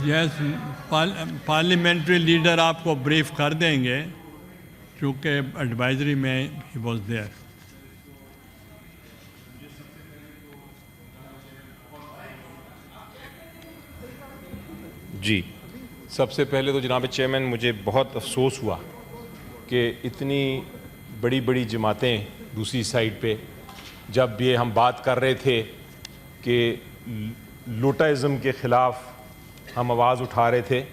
یس parliamentary leader آپ کو brief کر دیں گے چونکہ ایڈوائزری میں ہی واز دیئر. جی، سب سے پہلے تو جناب چیئرمین مجھے بہت افسوس ہوا کہ اتنی بڑی بڑی جماعتیں دوسری سائڈ پہ جب یہ ہم بات کر رہے تھے کہ لوٹائزم کے خلاف ہم آواز اٹھا رہے تھے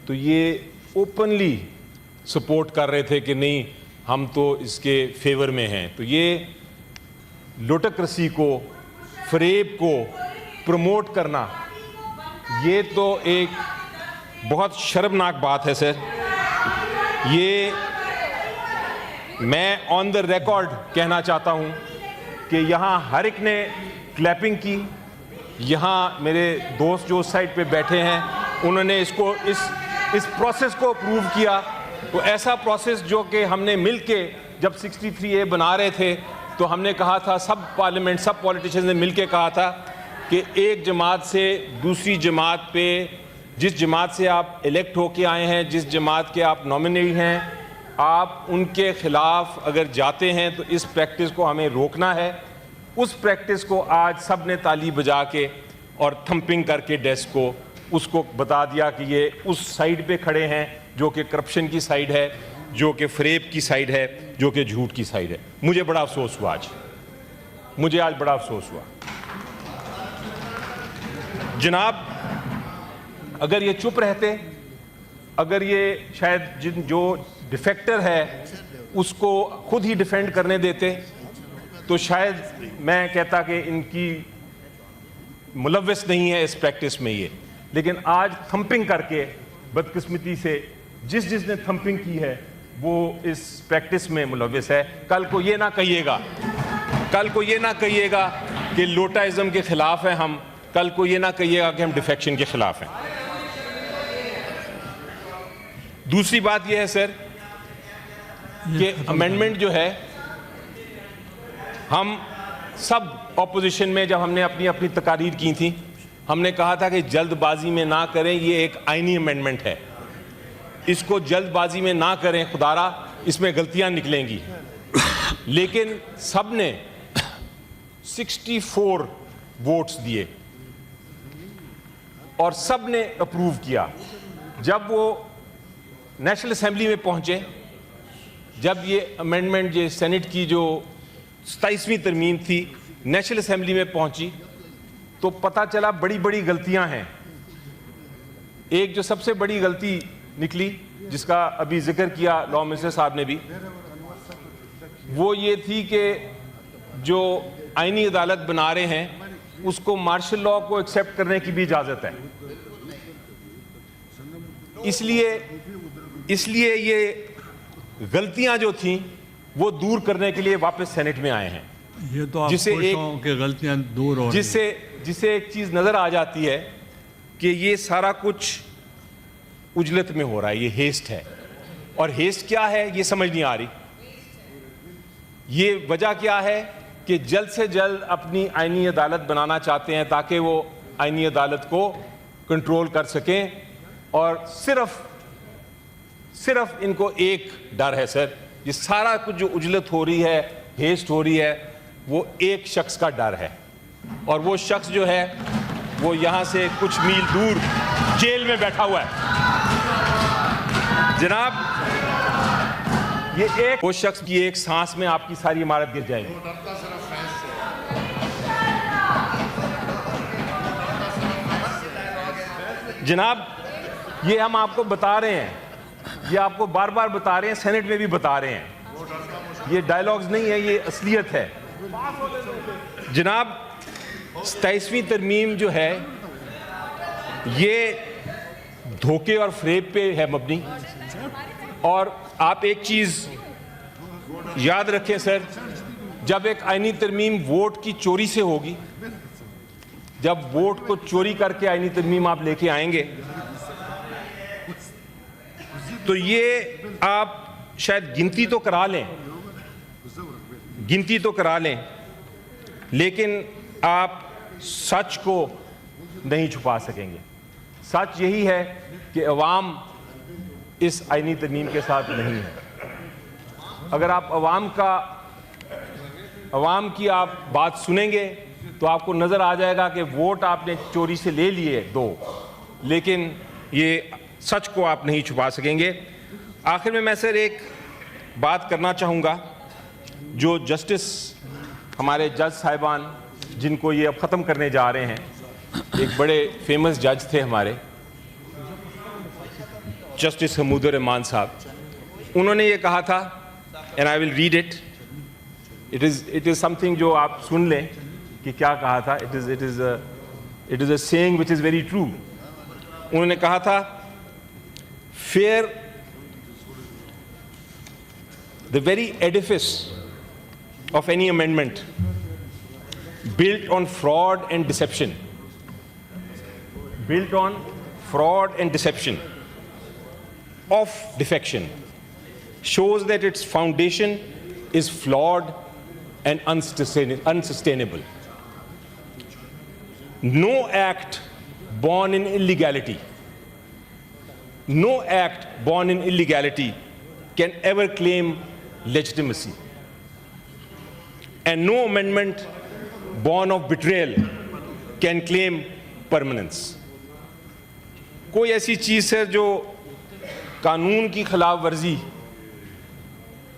تو یہ اوپنلی سپورٹ کر رہے تھے کہ نہیں ہم تو اس کے فیور میں ہیں. تو یہ لوٹوکریسی کو، فریب کو پروموٹ کرنا یہ تو ایک بہت شرمناک بات ہے سر. یہ میں آن دا ریکارڈ کہنا چاہتا ہوں کہ یہاں ہر ایک نے کلیپنگ کی. یہاں میرے دوست جو اس سائڈ پہ بیٹھے ہیں انہوں نے اس کو اس پروسیس کو اپروو کیا. تو ایسا پروسیس جو کہ ہم نے مل کے جب 63A بنا رہے تھے تو ہم نے کہا تھا، سب پولیٹیشنز نے مل کے کہا تھا کہ ایک جماعت سے دوسری جماعت پہ، جس جماعت سے آپ الیکٹ ہو کے آئے ہیں، جس جماعت کے آپ نامنی ہیں، آپ ان کے خلاف اگر جاتے ہیں تو اس پریکٹس کو ہمیں روکنا ہے. اس پریکٹس کو آج سب نے تالی بجا کے اور تھمپنگ کر کے ڈیسک کو اس کو بتا دیا کہ یہ اس سائیڈ پہ کھڑے ہیں جو کہ کرپشن کی سائیڈ ہے، جو کہ فریب کی سائیڈ ہے، جو کہ جھوٹ کی سائیڈ ہے. مجھے بڑا افسوس ہوا مجھے آج بڑا افسوس ہوا. جناب اگر یہ چپ رہتے، اگر یہ شاید جو ڈیفیکٹر ہے اس کو خود ہی ڈیفینڈ کرنے دیتے تو شاید میں کہتا کہ ان کی ملوث نہیں ہے اس پریکٹس میں یہ. لیکن آج تھمپنگ کر کے بدقسمتی سے جس نے تھمپنگ کی ہے وہ اس پریکٹس میں ملوث ہے. کل کو یہ نہ کہیے گا کہ لوٹائزم کے خلاف ہیں ہم، کل کو یہ نہ کہیے گا کہ ہم ڈیفیکشن کے خلاف ہیں. دوسری بات یہ ہے سر کہ امینڈمنٹ جو ہے، ہم سب اپوزیشن میں جب ہم نے اپنی تقاریر کی تھی ہم نے کہا تھا کہ جلد بازی میں نہ کریں، یہ ایک آئینی امینڈمنٹ ہے، اس کو جلد بازی میں نہ کریں، خدارا اس میں غلطیاں نکلیں گی. لیکن سب نے 64 ووٹس دیے اور سب نے اپروو کیا. جب وہ نیشنل اسمبلی میں پہنچے، جب یہ امینڈمنٹ یہ سینٹ کی جو 27ویں ترمیم تھی نیشنل اسمبلی میں پہنچی تو پتہ چلا بڑی بڑی غلطیاں ہیں. ایک جو سب سے بڑی غلطی نکلی جس کا ابھی ذکر کیا لاء منسٹر صاحب نے بھی، وہ یہ تھی کہ جو آئینی عدالت بنا رہے ہیں اس کو مارشل لاء کو ایکسیپٹ کرنے کی بھی اجازت ہے. اس لیے یہ غلطیاں جو تھیں وہ دور کرنے کے لیے واپس سینٹ میں آئے ہیں. یہ تو آپ خوش ہوں کہ غلطیاں دور ہو رہی ہیں. جس سے ایک چیز نظر آ جاتی ہے کہ یہ سارا کچھ عجلت میں ہو رہا ہے، یہ ہیسٹ ہے. اور ہیسٹ کیا ہے یہ سمجھ نہیں آ رہی. یہ وجہ کیا ہے کہ جلد سے جلد اپنی آئینی عدالت بنانا چاہتے ہیں تاکہ وہ آئینی عدالت کو کنٹرول کر سکیں. اور صرف ان کو ایک ڈر ہے سر، یہ سارا کچھ جو عجلت ہو رہی ہے، ہیسٹ ہو رہی ہے، وہ ایک شخص کا ڈر ہے. اور وہ شخص جو ہے وہ یہاں سے کچھ میل دور جیل میں بیٹھا ہوا ہے. جناب یہ وہ شخص کی ایک سانس میں آپ کی ساری عمارت گر جائے گی. جناب یہ ہم آپ کو بتا رہے ہیں، یہ آپ کو بار بار بتا رہے ہیں، سینٹ میں بھی بتا رہے ہیں، یہ ڈائیلاگز نہیں ہے، یہ اصلیت ہے. جناب 27ویں ترمیم جو ہے یہ دھوکے اور فریب پہ ہے مبنی. اور آپ ایک چیز یاد رکھیں سر، جب ایک آئینی ترمیم ووٹ کی چوری سے ہوگی، جب ووٹ کو چوری کر کے آئینی ترمیم آپ لے کے آئیں گے تو یہ آپ شاید گنتی تو کرا لیں لیکن آپ سچ کو نہیں چھپا سکیں گے. سچ یہی ہے کہ عوام اس آئینی ترمیم کے ساتھ نہیں ہے. اگر آپ عوام کی آپ بات سنیں گے تو آپ کو نظر آ جائے گا کہ ووٹ آپ نے چوری سے لے لیے 2، لیکن یہ سچ کو آپ نہیں چھپا سکیں گے. آخر میں سر ایک بات کرنا چاہوں گا. جو جسٹس ہمارے جج صاحبان جن کو یہ اب ختم کرنے جا رہے ہیں، ایک بڑے فیمس جج تھے ہمارے، جسٹس حمود الرحمان صاحب. انہوں نے یہ کہا تھا، and I will read it, it is something جو آپ سن لیں کہ کیا کہا تھا. It is a saying which is very true. انہوں نے کہا تھا، fear the very edifice of any amendment built on fraud and deception, of defection, shows that its foundation is flawed and unsustainable. No act born in illegality can ever claim legitimacy, and no amendment born of betrayal can claim permanence. کوئی ایسی چیز ہے جو قانون کی خلاف ورزی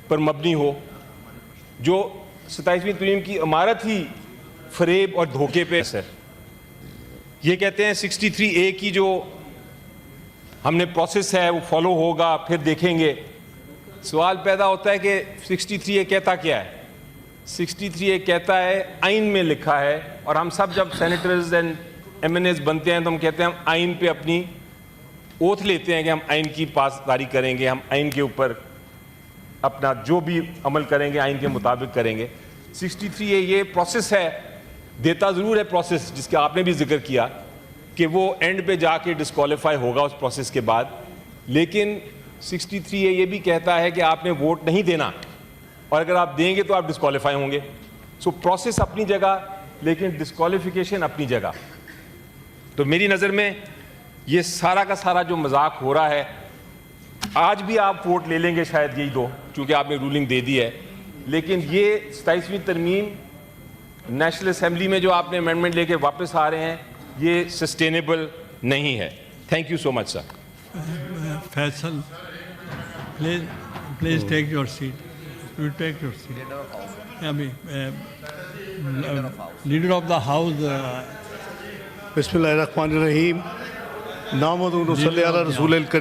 پر مبنی ہو، جو 27ویں ترمیم کی عمارت ہی فریب اور دھوکے پہ. سر یہ کہتے ہیں 63A کی جو ہم نے پروسیس ہے وہ فالو ہوگا، پھر دیکھیں گے. سوال پیدا ہوتا ہے کہ 63A کہتا کیا ہے؟ 63A کہتا ہے، آئین میں لکھا ہے، اور ہم سب جب senators and M N As بنتے ہیں تو ہم کہتے ہیں ہم آئین پہ اپنی اوتھ لیتے ہیں کہ ہم آئین کی پاسداری کریں گے، ہم آئین کے اوپر اپنا جو بھی عمل کریں گے آئین کے مطابق کریں گے. 63A یہ پروسیس ہے، دیتا ضرور ہے پروسیس، جس کا آپ نے بھی ذکر کیا کہ وہ اینڈ پہ جا کے ڈسکوالیفائی ہوگا اس پروسیس کے بعد، لیکن 63A یہ بھی کہتا ہے کہ آپ نے ووٹ نہیں دینا، اور اگر آپ دیں گے تو آپ ڈسکوالیفائی ہوں گے. سو پروسیس اپنی جگہ، لیکن ڈسکوالیفیکیشن اپنی جگہ. تو میری نظر میں یہ سارا کا سارا جو مذاق ہو رہا ہے، آج بھی آپ ووٹ لے لیں گے شاید یہی 2، چونکہ آپ نے رولنگ دے دی ہے، لیکن یہ 27ویں ترمیم نیشنل اسمبلی میں جو آپ نے امینڈمنٹ لے کے واپس آ رہے ہیں، یہ سسٹینیبل نہیں ہے. Thank you so much sir. Faisal please take your seat. You take your seat. Leader of the House. بسم اللہ الرحمن الرحیم. نحمدہ و نصلی علی رسول الکریم.